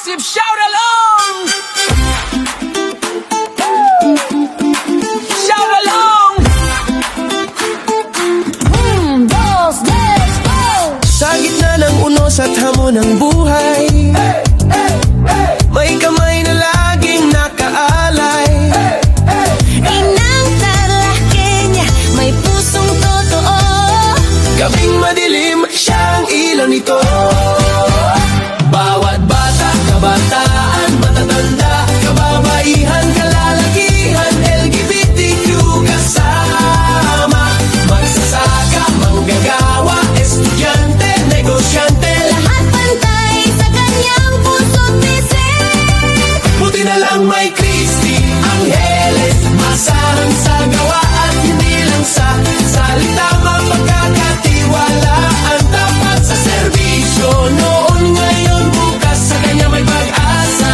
massive shout along! Shout along! Dos, let's go! Sa gitna ng unos at hamon ng buhay, may kamay na laging nakaalay. Inang talaki niya, may pusong totoo. Gabing madilim, siya ang ilaw nito. Bawat bata, kabataan, matatanda, kababaihan, kalalakihan, LGBTQ kasama. Magsasaka, manggagawa, estudyante, negosyante, Lahat pantay sa kanyang puso't isip. buti na lang may Kristi Angeles. Masahan sa gawa at hindi lang sa salita. Mapagkakatiwalaan, tapat sa serbisyo. Noon, ngayon, bukas, sa kanya may pag-asa.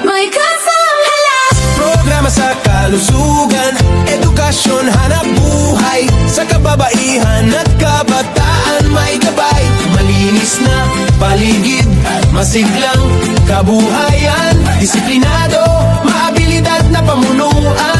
May kasahala. Programa sa kalusugan, edukasyon, hanap buhay. Sa kababaihan at kabataan may gabay. Malinis na paligid, masiglang kabuhayan. Disiplinado, maabilidad na pamunuan.